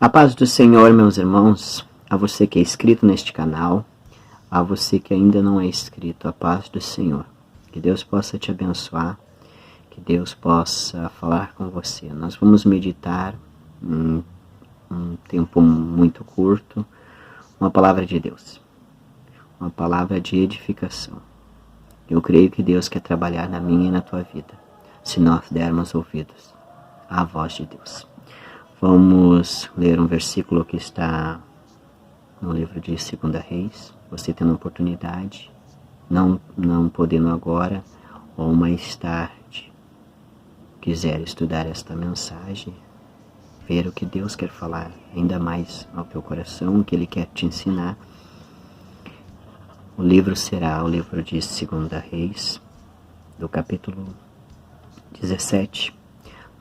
A paz do Senhor, meus irmãos, a você que é inscrito neste canal, a você que ainda não é inscrito, a paz do Senhor. Que Deus possa te abençoar, que Deus possa falar com você. Nós vamos meditar um tempo muito curto, uma palavra de Deus, uma palavra de edificação. Eu creio que Deus quer trabalhar na minha e na tua vida, se nós dermos ouvidos à voz de Deus. Vamos ler um versículo que está no livro de 2 Reis. Você tendo oportunidade, não podendo agora, ou mais tarde, quiser estudar esta mensagem, ver o que Deus quer falar ainda mais ao teu coração, o que Ele quer te ensinar. O livro será o livro de 2 Reis, do capítulo 17.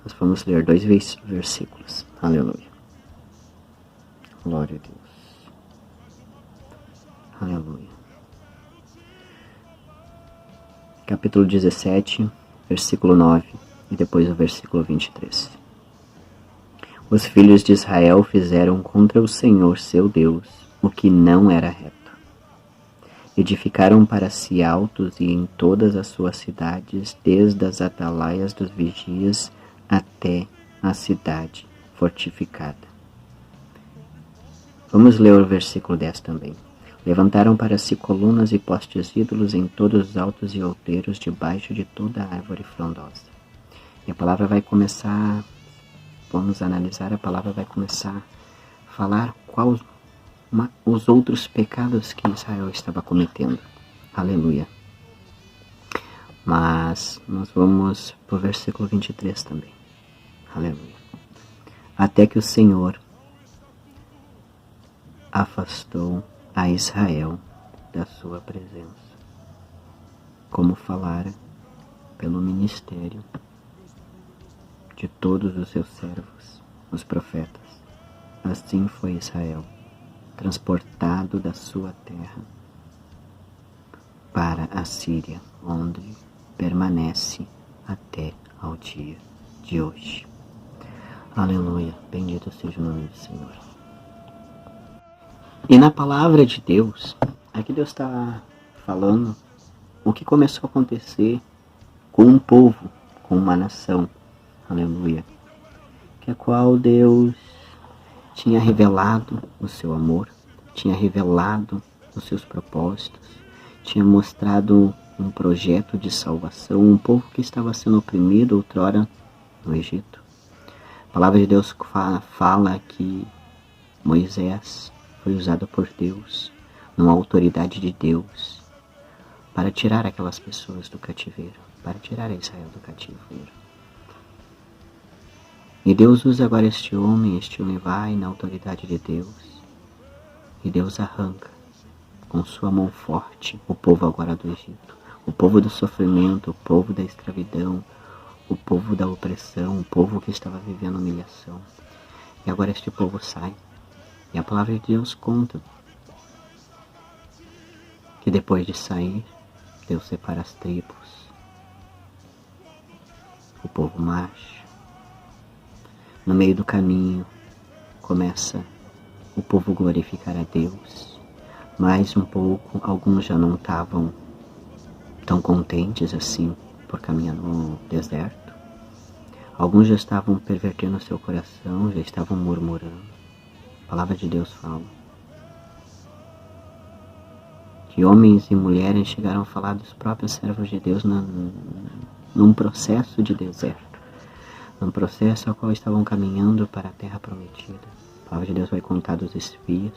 Nós vamos ler 2 versículos. Aleluia. Glória a Deus. Aleluia. Capítulo 17, versículo 9 e depois o versículo 23. Os filhos de Israel fizeram contra o Senhor seu Deus o que não era reto. Edificaram para si altos e em todas as suas cidades, desde as atalaias dos vigias até a cidade fortificada. Vamos ler o versículo 10 também. Levantaram para si colunas e postes ídolos em todos os altos e outeiros, debaixo de toda a árvore frondosa. E a palavra vai começar, vamos analisar, a palavra vai começar a falar quais os outros pecados que Israel estava cometendo. Aleluia. Mas nós vamos para o versículo 23 também. Aleluia. Até que o Senhor afastou a Israel da sua presença, como falara pelo ministério de todos os seus servos, os profetas. Assim foi Israel transportado da sua terra para a Síria, onde permanece até ao dia de hoje. Aleluia, bendito seja o nome do Senhor. E na palavra de Deus, aqui Deus está falando o que começou a acontecer com um povo, com uma nação, aleluia, que a qual Deus tinha revelado o seu amor, tinha revelado os seus propósitos, tinha mostrado um projeto de salvação, um povo que estava sendo oprimido outrora no Egito. A palavra de Deus fala que Moisés foi usado por Deus, numa autoridade de Deus, para tirar aquelas pessoas do cativeiro, para tirar Israel do cativeiro. E Deus usa agora este homem vai na autoridade de Deus, e Deus arranca com sua mão forte o povo agora do Egito, o povo do sofrimento, o povo da escravidão, o povo da opressão, o povo que estava vivendo humilhação. E agora este povo sai. E a palavra de Deus conta que depois de sair, Deus separa as tribos, o povo marcha. No meio do caminho, começa o povo glorificar a Deus. Mais um pouco, alguns já não estavam tão contentes assim por caminhar no deserto. Alguns já estavam pervertendo seu coração, já estavam murmurando. A palavra de Deus fala que homens e mulheres chegaram a falar dos próprios servos de Deus num processo de deserto, num processo ao qual estavam caminhando para a terra prometida. A palavra de Deus vai contar dos espias,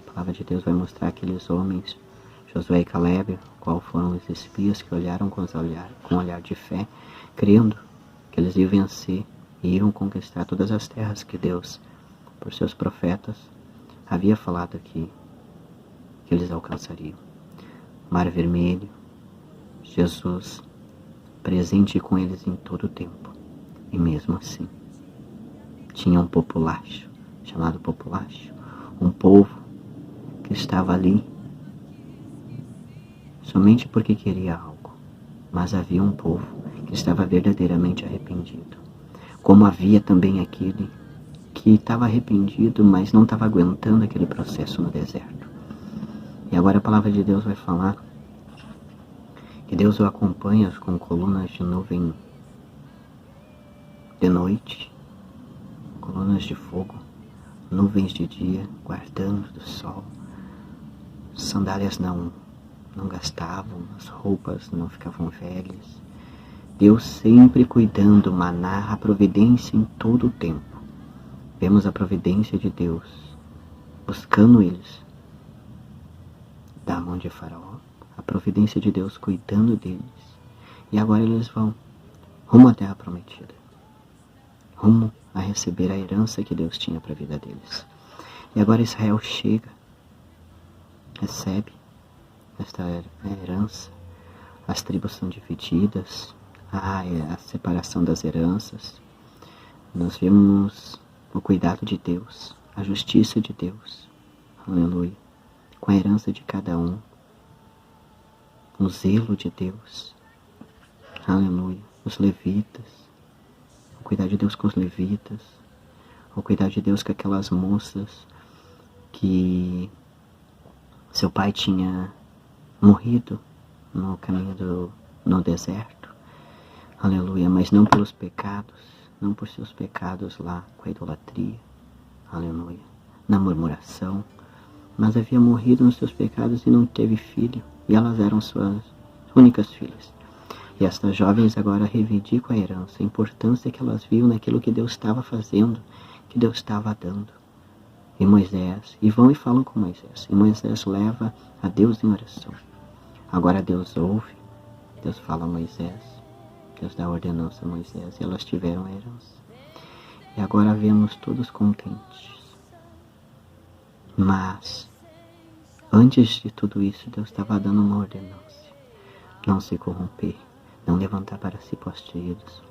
a palavra de Deus vai mostrar aqueles homens, Josué e Caleb, qual foram os espias que olharam com olhar de fé, crendo que eles iam vencer e iam conquistar todas as terras que Deus, por seus profetas, havia falado que eles alcançariam. Mar Vermelho, Jesus presente com eles em todo o tempo. E mesmo assim, tinha um populacho, chamado populacho, um povo que estava ali somente porque queria algo, mas havia um povo que estava verdadeiramente arrependido, como havia também aquele que estava arrependido, mas não estava aguentando aquele processo no deserto. E agora a palavra de Deus vai falar que Deus o acompanha com colunas de nuvem de noite, colunas de fogo, nuvens de dia, guardando do sol. Sandálias não gastavam, as roupas não ficavam velhas. Deus sempre cuidando, maná, a providência em todo o tempo. Vemos a providência de Deus buscando eles da mão de Faraó, a providência de Deus cuidando deles. E agora eles vão rumo à terra prometida, rumo a receber a herança que Deus tinha para a vida deles. E agora Israel chega, recebe esta herança, as tribos são divididas, a separação das heranças. Nós vemos o cuidado de Deus, a justiça de Deus, aleluia, com a herança de cada um, o zelo de Deus, aleluia, os levitas, o cuidado de Deus com os levitas, o cuidado de Deus com aquelas moças que seu pai tinha morrido no caminho no deserto, aleluia, mas não pelos pecados, não por seus pecados lá com a idolatria, aleluia, na murmuração, mas havia morrido nos seus pecados e não teve filho, e elas eram suas únicas filhas. E estas jovens agora reivindicam a herança, a importância que elas viam naquilo que Deus estava fazendo, que Deus estava dando. E Moisés, e vão e falam com Moisés, e Moisés leva a Deus em oração. Agora Deus ouve, Deus fala a Moisés, Deus dá a ordenança a Moisés, e elas tiveram a herança. E agora vemos todos contentes. Mas, antes de tudo isso, Deus estava dando uma ordenança. Não se corromper, não levantar para si posteridos.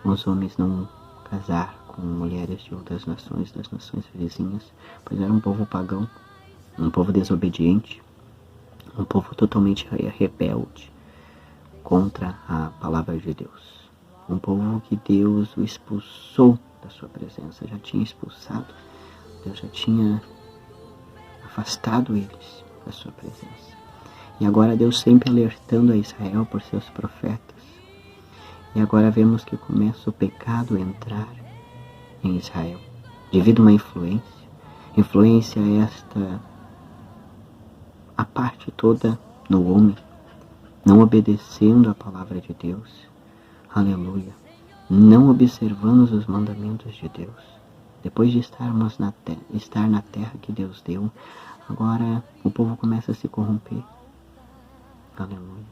Os homens não casar com mulheres de outras nações, das nações vizinhas, pois era um povo pagão, um povo desobediente, um povo totalmente rebelde contra a palavra de Deus. Um povo que Deus o expulsou da sua presença, já tinha expulsado, Deus já tinha afastado eles da sua presença. E agora Deus sempre alertando a Israel por seus profetas. E agora vemos que começa o pecado a entrar em Israel, devido a uma influência. Influência esta, a parte toda no homem, não obedecendo a palavra de Deus, aleluia, não observando os mandamentos de Deus. Depois de estar na terra que Deus deu, agora o povo começa a se corromper, aleluia.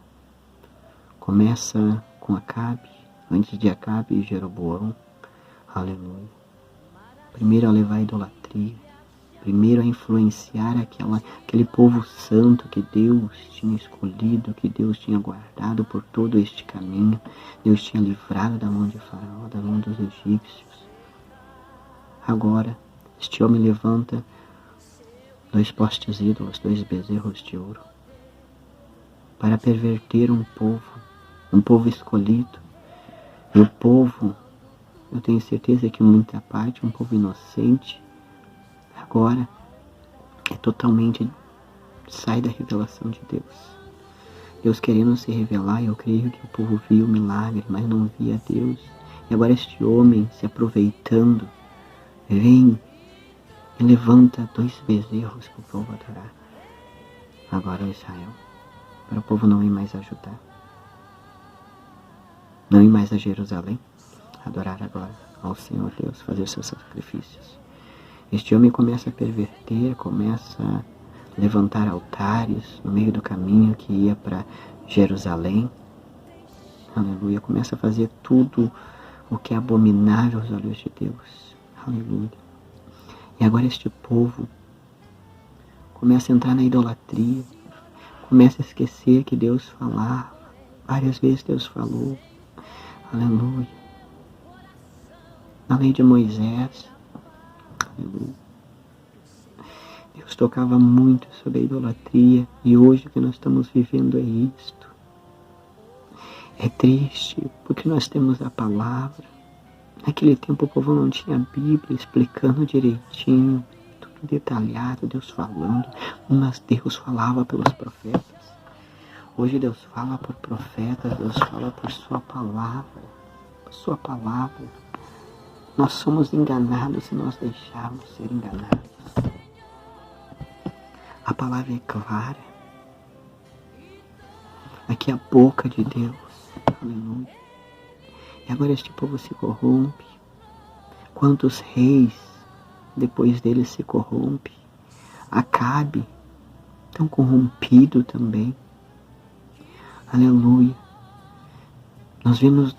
Começa com Acabe, antes de Acabe, Jeroboão, aleluia. Primeiro a levar a idolatria, primeiro a influenciar aquele povo santo que Deus tinha escolhido, que Deus tinha guardado por todo este caminho. Deus tinha livrado da mão de Faraó, da mão dos egípcios. Agora, este homem levanta 2 postes ídolos, 2 bezerros de ouro, para perverter um povo escolhido. E o povo, eu tenho certeza que muita parte, um povo inocente, agora é totalmente, sai da revelação de Deus. Deus querendo se revelar, eu creio que o povo via o milagre, mas não via Deus. E agora este homem se aproveitando, vem e levanta 2 bezerros para o povo adorar. Agora Israel, para o povo não ir mais ajudar, não ir mais a Jerusalém, adorar agora ao Senhor Deus, fazer seus sacrifícios. Este homem começa a perverter, começa a levantar altares no meio do caminho que ia para Jerusalém, aleluia, começa a fazer tudo o que é abominável aos olhos de Deus, aleluia. E agora este povo começa a entrar na idolatria, começa a esquecer que Deus falava, várias vezes Deus falou, aleluia, na lei de Moisés, aleluia. Deus tocava muito sobre a idolatria, e hoje o que nós estamos vivendo é isto. É triste, porque nós temos a palavra, Naquele tempo o povo não tinha Bíblia explicando direitinho, tudo detalhado, Deus falando, mas Deus falava pelos profetas. Hoje Deus fala por profetas, Deus fala por sua palavra, sua palavra. Nós somos enganados se nós deixarmos ser enganados. A palavra é clara. Aqui é a boca de Deus. Aleluia. E agora este povo se corrompe. Quantos reis depois dele se corrompe? Acabe, tão corrompido também. Aleluia. Nós vemos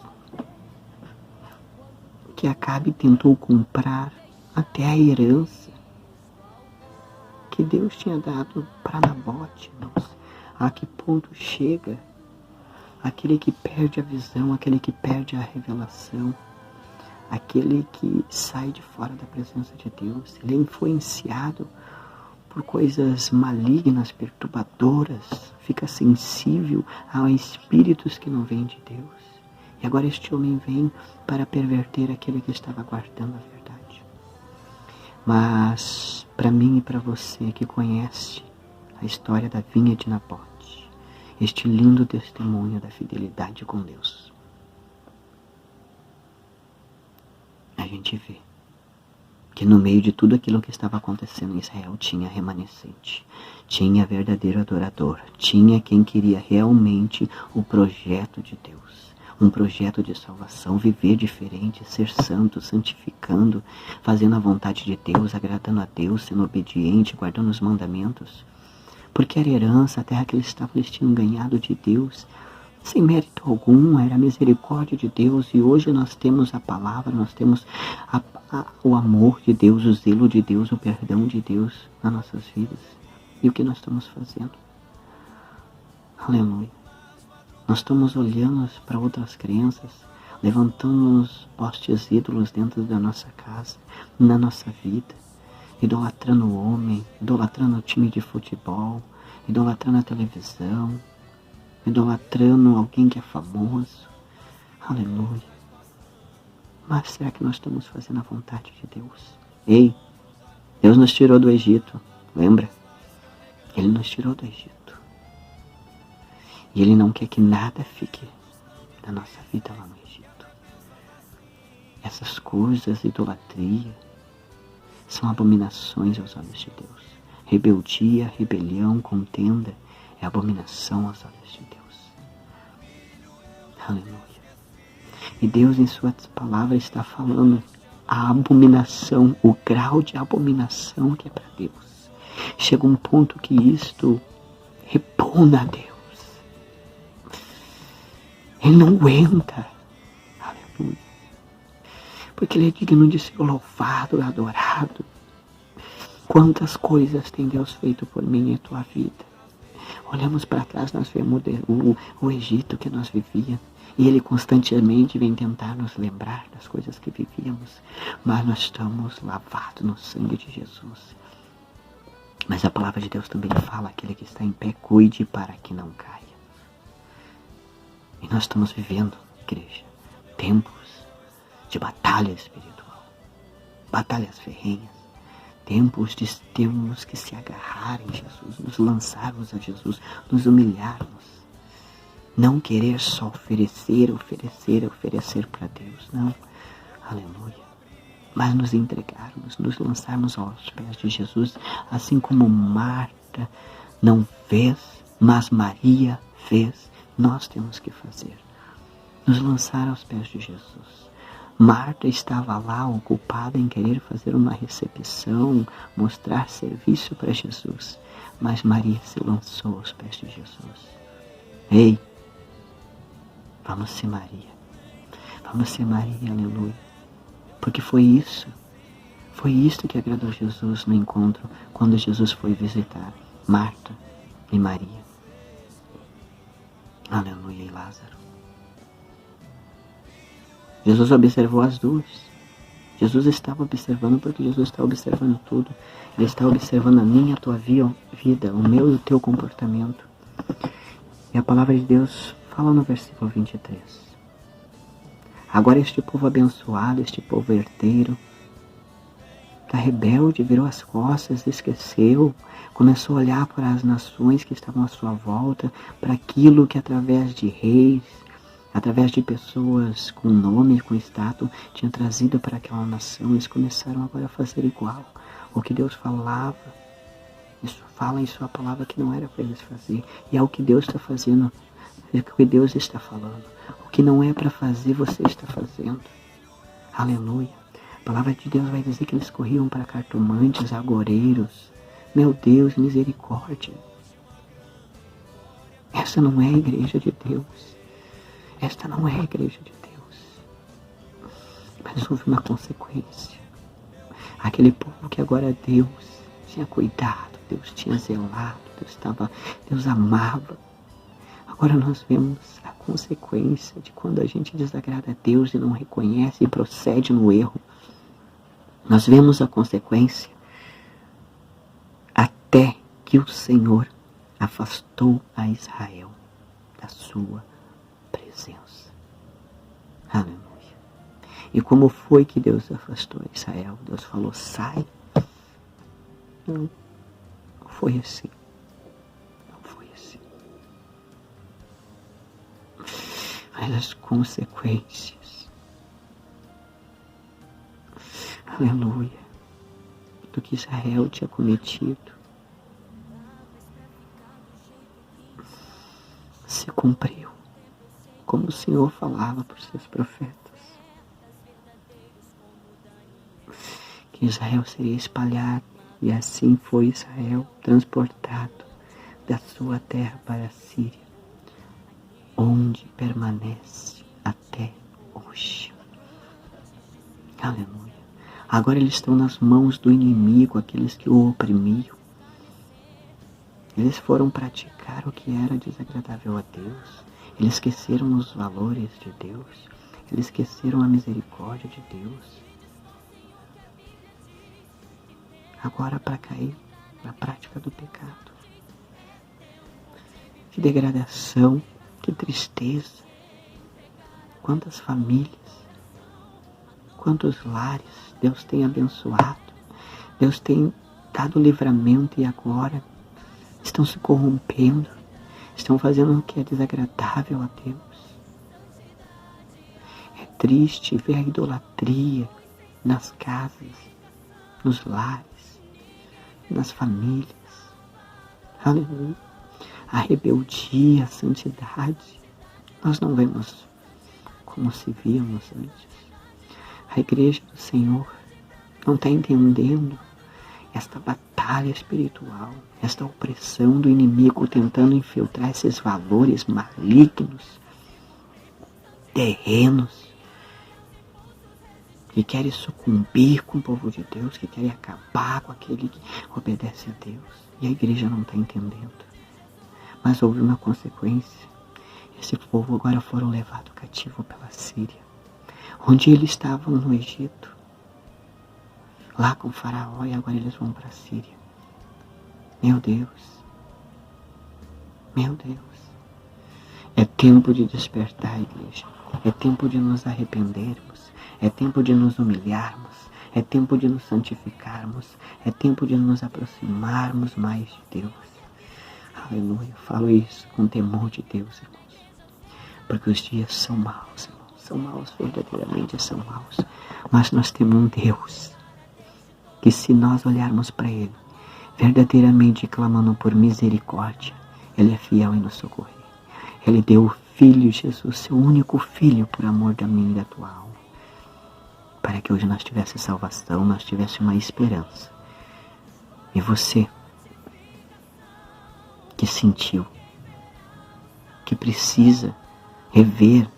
que Acabe tentou comprar até a herança que Deus tinha dado para Nabote, irmãos. A que ponto chega aquele que perde a visão, aquele que perde a revelação, aquele que sai de fora da presença de Deus. Ele é influenciado por coisas malignas, perturbadoras, fica sensível a espíritos que não vêm de Deus. E agora este homem vem para perverter aquele que estava guardando a verdade. Mas para mim e para você que conhece a história da vinha de Nabote, este lindo testemunho da fidelidade com Deus, a gente vê que no meio de tudo aquilo que estava acontecendo em Israel tinha remanescente, tinha verdadeiro adorador, tinha quem queria realmente o projeto de Deus, um projeto de salvação, viver diferente, ser santo, santificando, fazendo a vontade de Deus, agradando a Deus, sendo obediente, guardando os mandamentos. Porque era herança, a terra que eles tinham ganhado de Deus, sem mérito algum, era a misericórdia de Deus. E hoje nós temos a palavra, nós temos o amor de Deus, o zelo de Deus, o perdão de Deus nas nossas vidas. E o que nós estamos fazendo? Aleluia. Nós estamos olhando para outras crenças, levantando os postes ídolos dentro da nossa casa, na nossa vida, idolatrando o homem, idolatrando o time de futebol, idolatrando a televisão, idolatrando alguém que é famoso. Aleluia. Mas será que nós estamos fazendo a vontade de Deus? Ei, Deus nos tirou do Egito, lembra? Ele nos tirou do Egito. E Ele não quer que nada fique da nossa vida lá no Egito. Essas coisas, idolatria, são abominações aos olhos de Deus. Rebeldia, rebelião, contenda é abominação aos olhos de Deus. Aleluia. E Deus em suas palavras está falando a abominação, o grau de abominação que é para Deus. Chega um ponto que isto repugna a Deus. Ele não aguenta. Aleluia. Porque Ele é digno de ser louvado, adorado. Quantas coisas tem Deus feito por mim e a tua vida. Olhamos para trás, nós vemos o Egito que nós vivíamos. E Ele constantemente vem tentar nos lembrar das coisas que vivíamos. Mas nós estamos lavados no sangue de Jesus. Mas a palavra de Deus também fala: aquele que está em pé, cuide para que não caia. E nós estamos vivendo, igreja, tempos de batalha espiritual, batalhas ferrenhas, tempos de termos que se agarrar em Jesus, nos lançarmos a Jesus, nos humilharmos, não querer só oferecer para Deus, não, aleluia, mas nos entregarmos, nos lançarmos aos pés de Jesus, assim como Marta não fez, mas Maria fez. Nós temos que fazer, nos lançar aos pés de Jesus. Marta estava lá ocupada em querer fazer uma recepção, mostrar serviço para Jesus, mas Maria se lançou aos pés de Jesus. Ei, vamos ser Maria, aleluia, porque foi isso que agradou Jesus no encontro, quando Jesus foi visitar Marta e Maria. Aleluia, e Lázaro. Jesus observou as duas. Jesus estava observando porque Jesus está observando tudo. Ele está observando a minha, a tua vida, o meu e o teu comportamento. E a palavra de Deus fala no versículo 23. Agora este povo abençoado, este povo herdeiro, está rebelde, virou as costas, esqueceu, começou a olhar para as nações que estavam à sua volta, para aquilo que através de reis, através de pessoas com nome, com status, tinha trazido para aquela nação. Eles começaram agora a fazer igual. O que Deus falava, isso fala em sua palavra que não era para eles fazer. E é o que Deus está fazendo, é o que Deus está falando. O que não é para fazer, você está fazendo. Aleluia. A palavra de Deus vai dizer que eles corriam para cartomantes, agoreiros. Meu Deus, misericórdia. Essa não é a igreja de Deus. Esta não é a igreja de Deus. Mas houve uma consequência. Aquele povo que agora Deus tinha cuidado, Deus tinha zelado, Deus amava. Agora nós vemos a consequência de quando a gente desagrada a Deus e não reconhece e procede no erro. Nós vemos a consequência até que o Senhor afastou a Israel da sua presença. Aleluia. E como foi que Deus afastou a Israel? Deus falou, sai. Não foi assim. Não foi assim. Mas as consequências, aleluia, do que Israel tinha cometido se cumpriu, como o Senhor falava por seus profetas, que Israel seria espalhado, e assim foi Israel transportado da sua terra para a Síria, onde permanece até hoje. Aleluia. Agora eles estão nas mãos do inimigo, aqueles que o oprimiam. Eles foram praticar o que era desagradável a Deus. Eles esqueceram os valores de Deus. Eles esqueceram a misericórdia de Deus. Agora para cair na prática do pecado. Que degradação, que tristeza. Quantas famílias, quantos lares Deus tem abençoado. Deus tem dado livramento e agora estão se corrompendo, estão fazendo o que é desagradável a Deus. É triste ver a idolatria nas casas, nos lares, nas famílias. Aleluia. A rebeldia, a santidade. Nós não vemos como se víamos antes. A igreja do Senhor não está entendendo esta batalha espiritual, esta opressão do inimigo tentando infiltrar esses valores malignos, terrenos, que querem sucumbir com o povo de Deus, que querem acabar com aquele que obedece a Deus. E a igreja não está entendendo. Mas houve uma consequência. Esse povo agora foram levados cativo pela Síria, onde eles estavam no Egito, lá com o faraó, e agora eles vão para a Síria. Meu Deus, meu Deus, é tempo de despertar, igreja, é tempo de nos arrependermos, é tempo de nos humilharmos, é tempo de nos santificarmos, é tempo de nos aproximarmos mais de Deus. Aleluia, eu falo isso com temor de Deus, irmãos, porque os dias são maus, irmãos, são maus, verdadeiramente são maus, mas nós temos um Deus que, se nós olharmos para Ele, verdadeiramente clamando por misericórdia, Ele é fiel em nos socorrer. Ele deu o Filho Jesus, seu único Filho, por amor da minha e da tua alma, para que hoje nós tivéssemos salvação, nós tivéssemos uma esperança. E você, que sentiu, que precisa rever,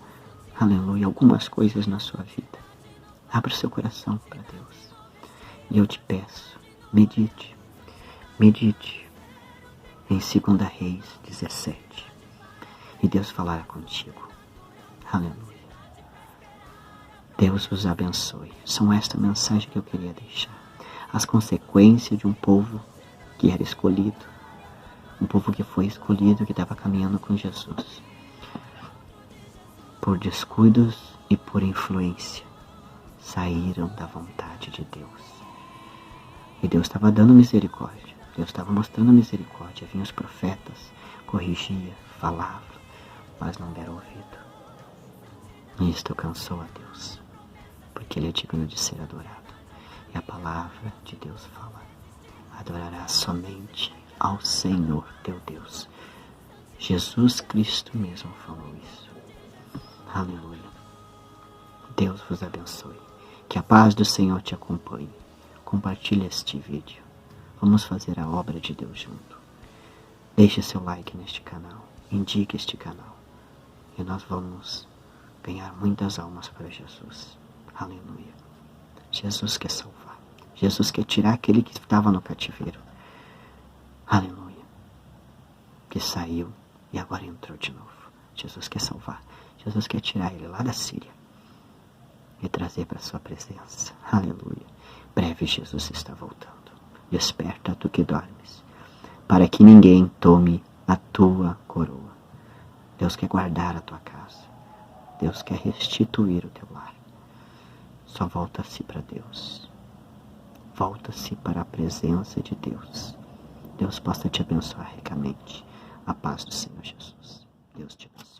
aleluia, algumas coisas na sua vida, abra o seu coração para Deus. E eu te peço, medite em 2 Reis 17. E Deus falará contigo. Aleluia. Deus vos abençoe. São esta mensagem que eu queria deixar. As consequências de um povo que era escolhido. Um povo que foi escolhido, que estava caminhando com Jesus. Por descuidos e por influência saíram da vontade de Deus. E Deus estava dando misericórdia. Deus estava mostrando misericórdia. Vinham os profetas, corrigia, falava, mas não deram ouvido. E isto cansou a Deus, porque Ele é digno de ser adorado. E a palavra de Deus fala: adorarás somente ao Senhor teu Deus. Jesus Cristo mesmo falou isso. Aleluia. Deus vos abençoe. Que a paz do Senhor te acompanhe. Compartilhe este vídeo. Vamos fazer a obra de Deus junto. Deixe seu like neste canal. Indique este canal. E nós vamos ganhar muitas almas para Jesus. Aleluia. Jesus quer salvar. Jesus quer tirar aquele que estava no cativeiro. Aleluia. Que saiu e agora entrou de novo. Jesus quer salvar. Jesus quer tirar ele lá da Síria e trazer para sua presença. Aleluia. Breve Jesus está voltando. Desperta, tu que dormes, para que ninguém tome a tua coroa. Deus quer guardar a tua casa. Deus quer restituir o teu lar. Só volta-se para Deus. Volta-se para a presença de Deus. Deus possa te abençoar ricamente. A paz do Senhor Jesus. Deus te abençoe.